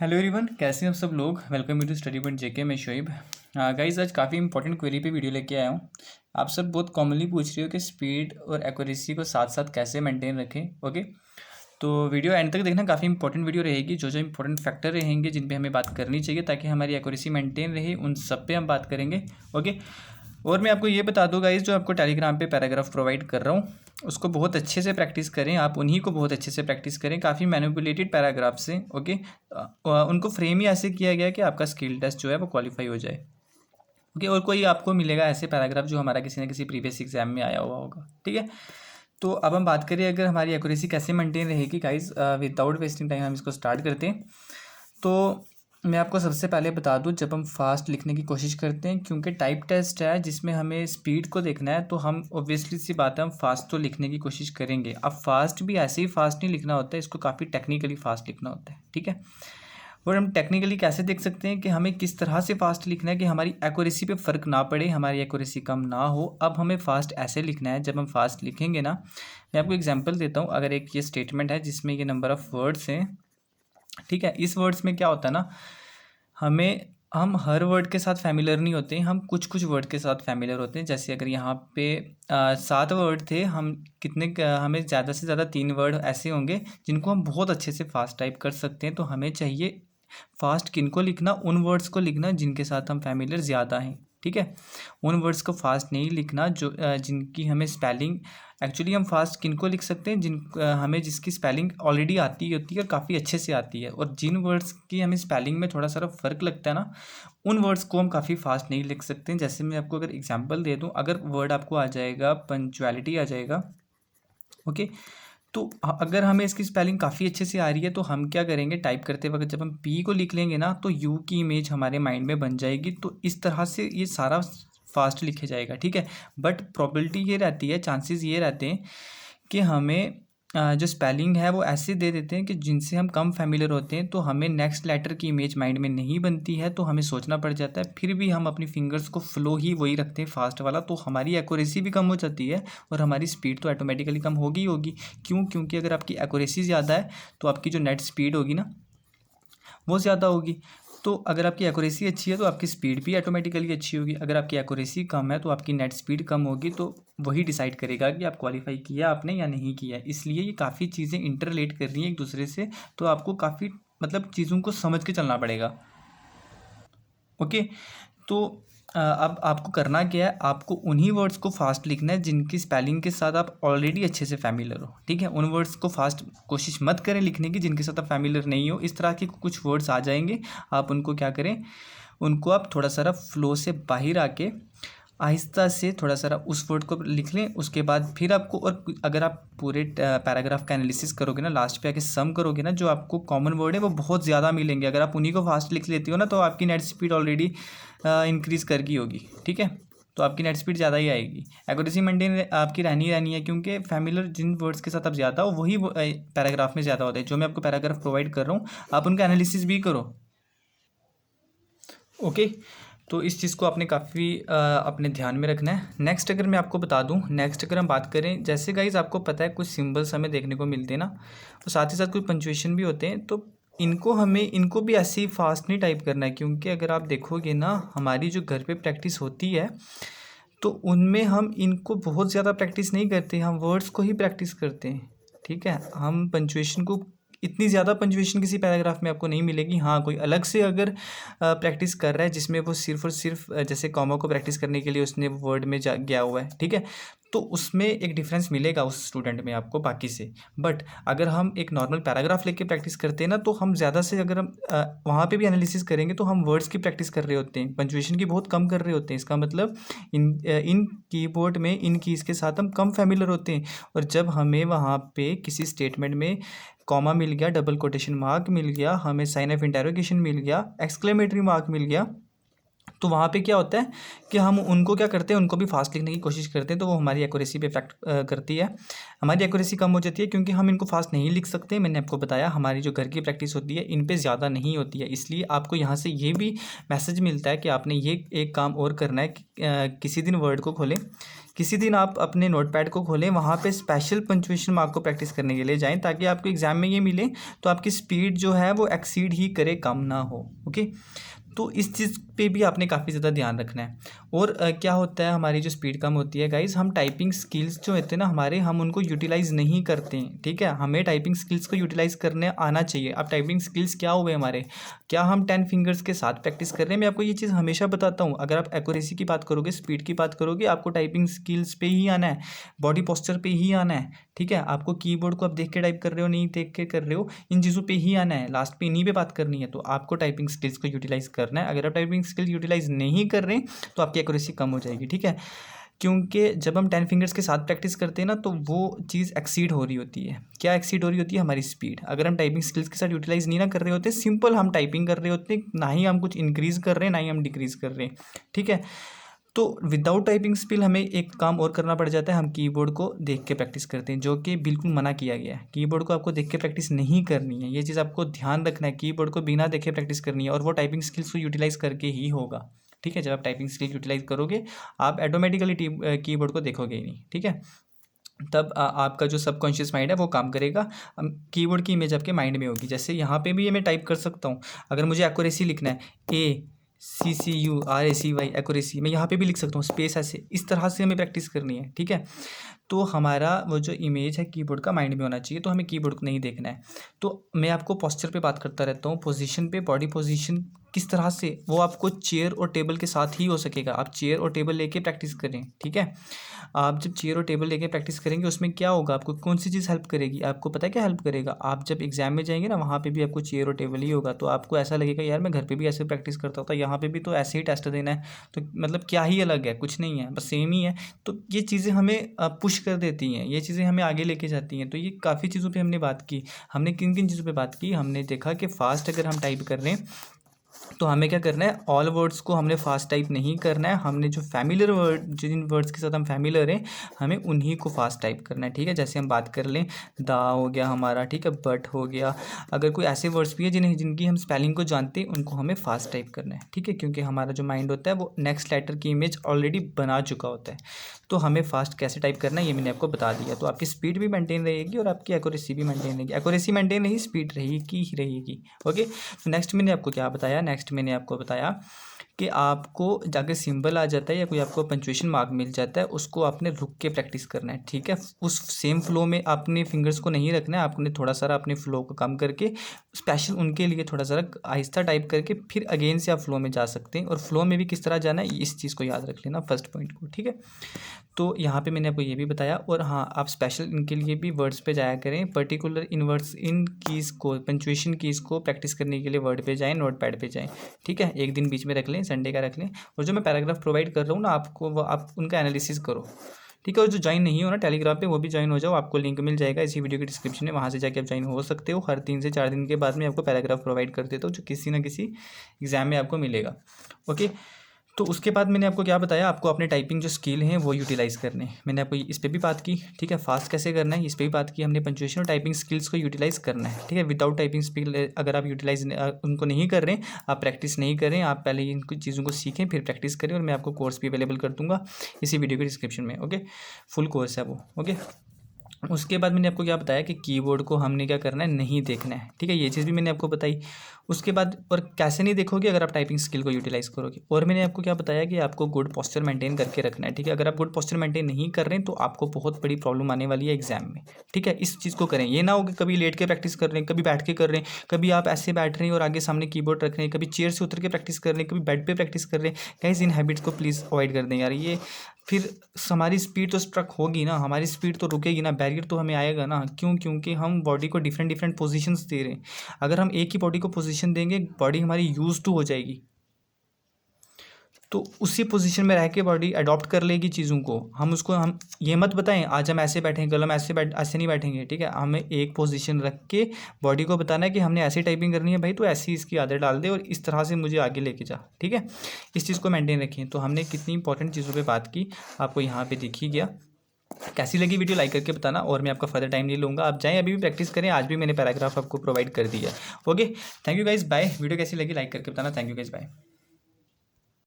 Hello everyone, कैसे हैं आप सब लोग। Welcome you to Study Point JK. मैं शोएब। गाइस, आज काफ़ी इंपॉर्टेंट क्वेरी पे वीडियो लेके आया हूँ। आप सब बहुत कॉमनली पूछ रहे हो कि स्पीड और एक्यूरेसी को साथ साथ कैसे मेंटेन रखें। ओके, तो वीडियो एंड तक देखना, काफ़ी इंपॉर्टेंट वीडियो रहेगी। जो जो इंपॉर्टेंट फैक्टर रहेंगे जिन पे हमें बात करनी चाहिए ताकि हमारी एक्यूरेसी मेंटेन रहे, उन सब पे हम बात करेंगे। ओके, और मैं आपको ये बता दूँ गाइस, जो आपको टेलीग्राम पे पैराग्राफ प्रोवाइड कर रहा हूँ उसको बहुत अच्छे से प्रैक्टिस करें। आप उन्हीं को बहुत अच्छे से प्रैक्टिस करें। काफ़ी मैनिपुलेटेड पैराग्राफ से। ओके, उनको फ्रेम ही ऐसे किया गया कि आपका स्किल टेस्ट जो है वो क्वालिफाई हो जाए। ओके, और कोई आपको मिलेगा ऐसे पैराग्राफ जो हमारा किसी न किसी प्रीवियस एग्जाम में आया हुआ होगा। ठीक है, तो अब हम बात करें अगर हमारी एक्यूरेसी कैसे मेंटेन रहेगी गाइस। विदाउट वेस्टिंग टाइम हम इसको स्टार्ट करते हैं। तो मैं आपको सबसे पहले बता दूं, जब हम फास्ट लिखने की कोशिश करते हैं, क्योंकि टाइप टेस्ट है जिसमें हमें स्पीड को देखना है, तो हम ऑब्वियसली सी बात है हम फास्ट तो लिखने की कोशिश करेंगे। अब फास्ट भी ऐसे ही फास्ट नहीं लिखना होता है, इसको काफ़ी टेक्निकली फास्ट लिखना होता है। ठीक है, और हम टेक्निकली कैसे देख सकते हैं कि हमें किस तरह से फास्ट लिखना है कि हमारी एक्यूरेसी पे फ़र्क ना पड़े, हमारी एक्यूरेसी कम ना हो। अब हमें फास्ट ऐसे लिखना है, जब हम फास्ट लिखेंगे ना, मैं आपको एग्जांपल देता हूँ। अगर एक ये स्टेटमेंट है जिसमें ये नंबर ऑफ़ वर्ड्स हैं, ठीक है, इस वर्ड्स में क्या होता है ना, हम हर वर्ड के साथ फैमिलियर नहीं होते, हम कुछ कुछ वर्ड के साथ फैमिलियर होते हैं। जैसे अगर यहाँ पे 7 वर्ड थे, हमें ज़्यादा से ज़्यादा 3 वर्ड ऐसे होंगे जिनको हम बहुत अच्छे से फास्ट टाइप कर सकते हैं। तो हमें चाहिए फास्ट किनको लिखना, उन वर्ड्स को लिखना जिनके साथ हम फैमिलियर ज़्यादा हैं। ठीक है, उन वर्ड्स को फास्ट नहीं लिखना जो जिनकी हमें स्पेलिंग, एक्चुअली हम फास्ट किनको लिख सकते हैं हमें जिसकी स्पेलिंग ऑलरेडी आती होती है और काफ़ी अच्छे से आती है। और जिन वर्ड्स की हमें स्पेलिंग में थोड़ा सा फ़र्क लगता है ना, उन वर्ड्स को हम काफ़ी फास्ट नहीं लिख सकते हैं। जैसे मैं आपको अगर एग्जांपल दे दूं, अगर वर्ड आपको आ जाएगा पंक्चुअलिटी आ जाएगा। ओके, तो अगर हमें इसकी स्पेलिंग काफ़ी अच्छे से आ रही है तो हम क्या करेंगे, टाइप करते वक्त जब हम पी को लिख लेंगे ना, तो यू की इमेज हमारे माइंड में बन जाएगी। तो इस तरह से ये सारा फास्ट लिखे जाएगा। ठीक है, बट प्रोबेबिलिटी ये रहती है, चांसेस ये रहते हैं कि हमें जो स्पेलिंग है वो ऐसे दे देते हैं कि जिनसे हम कम फैमिलियर होते हैं, तो हमें नेक्स्ट लेटर की इमेज माइंड में नहीं बनती है, तो हमें सोचना पड़ जाता है। फिर भी हम अपनी फिंगर्स को फ्लो ही वही रखते हैं फास्ट वाला, तो हमारी एक्यूरेसी भी कम हो जाती है और हमारी स्पीड तो ऑटोमेटिकली कम होगी ही होगी। क्यों? क्योंकि अगर आपकी एक्यूरेसी ज़्यादा है तो आपकी जो नेट स्पीड होगी ना वो ज़्यादा होगी। तो अगर आपकी एक्यूरेसी अच्छी है तो आपकी स्पीड भी ऑटोमेटिकली अच्छी होगी। अगर आपकी एक्यूरेसी कम है तो आपकी नेट स्पीड कम होगी। तो वही डिसाइड करेगा कि आप क्वालिफाई किया आपने या नहीं किया। इसलिए ये काफ़ी चीज़ें इंटरलेट कर रही हैं एक दूसरे से, तो आपको काफ़ी चीज़ों को समझ के चलना पड़ेगा। ओके, तो अब आपको करना क्या है, आपको उन्हीं वर्ड्स को फास्ट लिखना है जिनकी स्पेलिंग के साथ आप ऑलरेडी अच्छे से फैमिलियर हो। ठीक है, उन वर्ड्स को फास्ट कोशिश मत करें लिखने की जिनके साथ आप फैमिलियर नहीं हो। इस तरह के कुछ वर्ड्स आ जाएंगे, आप उनको क्या करें, उनको आप थोड़ा सा फ्लो से बाहर आके आहिस्ता से थोड़ा सा उस वर्ड को लिख लें। उसके बाद फिर आपको, और अगर आप पूरे पैराग्राफ का एनालिसिस करोगे ना, लास्ट पे आके सम करोगे ना, जो आपको कॉमन वर्ड है वो बहुत ज़्यादा मिलेंगे। अगर आप उन्हीं को फास्ट लिख लेती हो ना, तो आपकी नेट स्पीड ऑलरेडी इंक्रीज़ कर गई होगी। ठीक है, तो आपकी नेट स्पीड ज़्यादा ही आएगी। एक्यूरेसी मेंटेन आपकी रहनी है, क्योंकि फैमिलियर जिन वर्ड्स के साथ आप ज़्यादा हो वही पैराग्राफ में ज़्यादा होता है। जो मैं आपको पैराग्राफ प्रोवाइड कर रहा हूँ, आप उनका एनालिसिस भी करो। ओके, तो इस चीज़ को आपने काफ़ी अपने ध्यान में रखना है। नेक्स्ट अगर मैं आपको बता दूं, नेक्स्ट अगर हम बात करें, जैसे गाइज आपको पता है कुछ सिंबल्स हमें देखने को मिलते हैं ना, तो साथ ही साथ कुछ पंक्चुएशन भी होते हैं। तो इनको भी ऐसे ही फास्ट नहीं टाइप करना है, क्योंकि अगर आप देखोगे ना, हमारी जो घर पे प्रैक्टिस होती है तो उनमें हम इनको बहुत ज़्यादा प्रैक्टिस नहीं करते, हम वर्ड्स को ही प्रैक्टिस करते हैं। ठीक है, हम पंक्चुएशन को, इतनी ज़्यादा पंक्चुएशन किसी पैराग्राफ में आपको नहीं मिलेगी। हाँ, कोई अलग से अगर प्रैक्टिस कर रहा है जिसमें वो सिर्फ और सिर्फ जैसे कॉमा को प्रैक्टिस करने के लिए उसने वर्ड में गया हुआ है, ठीक है, तो उसमें एक डिफरेंस मिलेगा उस स्टूडेंट में आपको बाकी से। बट अगर हम एक नॉर्मल पैराग्राफ लेके प्रैक्टिस करते हैं ना, तो हम ज़्यादा से, अगर हम वहाँ पे भी एनालिसिस करेंगे तो हम वर्ड्स की प्रैक्टिस कर रहे होते हैं, पंक्चुएशन की बहुत कम कर रहे होते हैं। इसका मतलब इन कीबोर्ड में इन कीज़ के साथ हम कम फैमिलियर होते हैं। और जब हमें वहाँ पे किसी स्टेटमेंट में कॉमा मिल गया, डबल कोटेशन मार्क मिल गया, हमें साइन ऑफ इंटरोगेशन मिल गया, एक्सक्लेमेटरी मार्क मिल गया, तो वहाँ पे क्या होता है कि हम उनको क्या करते हैं, उनको भी फास्ट लिखने की कोशिश करते हैं। तो वो हमारी एक्यूरेसी पे इफेक्ट करती है, हमारी एक्यूरेसी कम हो जाती है, क्योंकि हम इनको फास्ट नहीं लिख सकते। मैंने आपको बताया हमारी जो घर की प्रैक्टिस होती है इन पे ज़्यादा नहीं होती है। इसलिए आपको यहाँ से ये भी मैसेज मिलता है कि आपने ये एक काम और करना है कि किसी दिन वर्ड को खोलें, किसी दिन आप अपने नोटपैड को खोलें, वहाँ पे स्पेशल पंक्चुएशन मार्क को प्रैक्टिस करने के लिए जाएं, ताकि आपको एग्जाम में ये मिले तो आपकी स्पीड जो है वो एक्सीड ही करे, कम ना हो। ओके, तो इस चीज़ पे भी आपने काफ़ी ज़्यादा ध्यान रखना है। और क्या होता है, हमारी जो स्पीड कम होती है गाइज, हम टाइपिंग स्किल्स जो होते हैं ना हमारे, हम उनको यूटिलाइज़ नहीं करते हैं। ठीक है, हमें टाइपिंग स्किल्स को यूटिलाइज़ करने आना चाहिए। अब टाइपिंग स्किल्स क्या हुए हमारे, क्या हम 10 फिंगर्स के साथ प्रैक्टिस कर रहे हैं? मैं आपको ये चीज़ हमेशा बताता हूँ, अगर आप एक्यूरेसी की बात करोगे, स्पीड की बात करोगे, आपको टाइपिंग स्किल्स पे ही आना है, बॉडी पोस्चर पे ही आना है। ठीक है, आपको कीबोर्ड को आप देख के टाइप कर रहे हो, नहीं देख के कर रहे हो, इन चीज़ों पे ही आना है, लास्ट पे इन्हीं पे बात करनी है। तो आपको टाइपिंग स्किल्स को यूटिलाइज़ करना है। अगर आप टाइपिंग स्किल यूटिलाइज़ नहीं कर रहे तो आपकी एक्यूरेसी कम हो जाएगी। ठीक है, क्योंकि जब हम 10 फिंगर्स के साथ प्रैक्टिस करते हैं ना, तो वो चीज़ एक्सीड हो रही होती है। क्या एक्सीड हो रही होती है? हमारी स्पीड। अगर हम टाइपिंग स्किल्स के साथ यूटिलाइज़ नहीं ना कर रहे होते, सिंपल हम टाइपिंग कर रहे होते, ना ही हम कुछ इंक्रीज़ कर रहे हैं, ना ही हम डिक्रीज़ कर रहे हैं। ठीक है, तो विदाउट टाइपिंग स्किल हमें एक काम और करना पड़ जाता है, हम कीबोर्ड को देख के प्रैक्टिस करते हैं, जो कि बिल्कुल मना किया गया है। कीबोर्ड को आपको देख के प्रैक्टिस नहीं करनी है, ये चीज़ आपको ध्यान रखना है। कीबोर्ड को बिना देखे प्रैक्टिस करनी है, और वो टाइपिंग स्किल्स को यूटिलाइज़ करके ही होगा। ठीक है, जब आप टाइपिंग स्किल यूटिलाइज़ करोगे, आप ऑटोमेटिकली कीबोर्ड को देखोगे ही नहीं। ठीक है, तब आपका जो सबकॉन्शियस माइंड है वो काम करेगा, कीबोर्ड की इमेज आपके माइंड में होगी। जैसे यहाँ पे भी ये मैं टाइप कर सकता हूँ, अगर मुझे एक्यूरेसी लिखना है, ACCURACY एक्यूरेसी, मैं यहाँ पे भी लिख सकता हूँ, स्पेस ऐसे, इस तरह से हमें प्रैक्टिस करनी है। ठीक है, तो हमारा वो जो इमेज है कीबोर्ड का माइंड में होना चाहिए, तो हमें कीबोर्ड को नहीं देखना है। तो मैं आपको पोस्चर पे बात करता रहता हूँ, पोजीशन पे, बॉडी पोजीशन किस तरह से, वो आपको चेयर और टेबल के साथ ही हो सकेगा। आप चेयर और टेबल लेके प्रैक्टिस करें। ठीक है, आप जब चेयर और टेबल लेके प्रैक्टिस करेंगे, उसमें क्या होगा, आपको कौन सी चीज़ हेल्प करेगी? आपको पता है क्या हेल्प करेगा? आप जब एग्जाम में जाएंगे ना, वहाँ पे भी आपको चेयर और टेबल ही होगा, तो आपको ऐसा लगेगा यार मैं घर पे भी ऐसे प्रैक्टिस करता होता, यहाँ पे भी तो ऐसे ही टेस्ट देना है, तो मतलब क्या ही अलग है, कुछ नहीं है, बस सेम ही है। तो ये चीज़ें हमें पुश कर देती हैं, ये चीज़ें हमें आगे लेके जाती हैं। तो ये काफ़ी चीज़ों पे हमने बात की। हमने किन किन चीज़ों पे बात की? हमने देखा कि फास्ट अगर हम टाइप कर रहे हैं तो हमें क्या करना है, ऑल वर्ड्स को हमने फास्ट टाइप नहीं करना है, हमने जो फैमिलियर वर्ड, जिन वर्ड्स के साथ हम फैमिलियर हैं, हमें उन्हीं को फास्ट टाइप करना है। ठीक है, जैसे हम बात कर लें, दा हो गया हमारा, ठीक है, बट हो गया। अगर कोई ऐसे वर्ड्स भी है जिनकी हम स्पेलिंग को जानते हैं, उनको हमें फास्ट टाइप करना है। ठीक है, क्योंकि हमारा जो माइंड होता है वो नेक्स्ट लेटर की इमेज ऑलरेडी बना चुका होता है। तो हमें फास्ट कैसे टाइप करना है ये मैंने आपको बता दिया। तो आपकी स्पीड भी मेंटेन रहेगी और आपकी एक्यूरेसी भी मेंटेन रहेगी। एक्यूरेसी मेंटेन रही, स्पीड रहेगी ही रहेगी। ओके, तो नेक्स्ट मैंने आपको क्या बताया? नेक्स्ट मैंने आपको बताया कि आपको जाके सिंबल आ जाता है या कोई आपको पंक्चुएशन मार्क मिल जाता है, उसको आपने रुक के प्रैक्टिस करना है। ठीक है, उस सेम फ्लो में अपने फिंगर्स को नहीं रखना है, आपने थोड़ा सारा अपने फ्लो को कम करके स्पेशल उनके लिए थोड़ा सारा आहिस्ता टाइप करके फिर अगेन से आप फ्लो में जा सकते हैं। और फ्लो में भी किस तरह जाना है, इस चीज़ को याद रख लेना, फर्स्ट पॉइंट को। ठीक है, तो यहाँ पे मैंने आपको ये भी बताया। और हाँ, आप स्पेशल इनके लिए भी वर्ड्स पे जाया करें, पर्टिकुलर इन वर्ड्स, इन कीज़ को, पंक्चुएशन कीज़ को प्रैक्टिस करने के लिए वर्ड पे जाएं, नोट पैड पे जाएं। ठीक है, एक दिन बीच में रख लें, संडे का रख लें, और जो मैं पैराग्राफ प्रोवाइड कर रहा हूँ ना आपको, वो आप उनका एनालिसिस करो। ठीक है, और जो ज्वाइन नहीं हो ना टेलीग्राम पे, वो भी ज्वाइन हो जाओ, आपको लिंक मिल जाएगा इसी वीडियो के डिस्क्रिप्शन में, वहाँ से जाके आप ज्वाइन हो सकते हो। हर 3 से 4 दिन के बाद में आपको पैराग्राफ प्रोवाइड कर देता हूँ, जो किसी ना किसी एग्जाम में आपको मिलेगा। ओके, तो उसके बाद मैंने आपको क्या बताया, आपको अपने टाइपिंग जो स्किल हैं वो यूटिलाइज़ करने हैं। मैंने आपको इस पे भी बात की। ठीक है, फास्ट कैसे करना है इस पे भी बात की हमने। पंक्चुएशन और टाइपिंग स्किल्स को यूटिलाइज़ करना है। ठीक है, विदाउट टाइपिंग स्किल अगर आप यूटिलाइज उनको नहीं कर रहे हैं, आप प्रैक्टिस नहीं करें, आप पहले इन कुछ चीज़ों को सीखें फिर प्रैक्टिस करें। और मैं आपको कोर्स भी अवेलेबल कर दूँगा इसी वीडियो के डिस्क्रिप्शन में। ओके, फुल कोर्स है वो। ओके, उसके बाद मैंने आपको क्या बताया कि कीबोर्ड को हमने क्या करना है, नहीं देखना है। ठीक है, ये चीज़ भी मैंने आपको बताई। उसके बाद और कैसे नहीं देखोगे, अगर आप टाइपिंग स्किल को यूटिलाइज़ करोगे। और मैंने आपको क्या बताया कि आपको गुड पोस्चर मेंटेन करके रखना है। ठीक है, अगर आप गुड पोस्चर मेंटेन नहीं कर रहे हैं तो आपको बहुत बड़ी प्रॉब्लम आने वाली है एग्जाम में। ठीक है, इस चीज़ को करें। ये ना हो कि कभी लेट के प्रैक्टिस कर रहे हैं, कभी बैठ के कर रहे हैं, कभी आप ऐसे बैठ रहे हैं और आगे सामने कीबोर्ड रख रहे हैं, कभी चेयर से उतर के प्रैक्टिस कर रहे हैं, कभी बेड पे प्रैक्टिस कर रहे हैं। गाइस, इन हैबिट्स को प्लीज़ अवॉइड कर दें यार। ये फिर हमारी स्पीड तो स्ट्रक होगी ना, हमारी स्पीड तो रुकेगी ना, बैरियर तो हमें आएगा ना। क्यों? क्योंकि हम बॉडी को डिफरेंट डिफरेंट पोजीशंस दे रहे हैं। अगर हम एक ही बॉडी को पोजीशन देंगे, बॉडी हमारी यूज टू हो जाएगी, तो उसी पोजीशन में रह के बॉडी अडॉप्ट कर लेगी चीज़ों को। हम ये मत बताएं आज हम ऐसे बैठेंगे, कल हम ऐसे नहीं बैठेंगे। ठीक है, हमें एक पोजीशन रख के बॉडी को बताना है कि हमने ऐसी टाइपिंग करनी है भाई, तो ऐसी इसकी आदत डाल दे और इस तरह से मुझे आगे लेके जा। ठीक है, इस चीज़ को मेंटेन रखें। तो हमने कितनी इंपॉर्टेंट चीज़ों पर बात की, आपको यहाँ पर दिख ही गया। कैसी लगी वीडियो लाइक करके बताना, और मैं आपका फर्दर टाइम नहीं लूँगा। आप जाएं, अभी भी प्रैक्टिस करें। आज भी मैंने पैराग्राफ आपको प्रोवाइड कर दिया। Okay, thank you guys, bye. Video कैसी लगी लाइक करके बताना। Thank you guys, bye.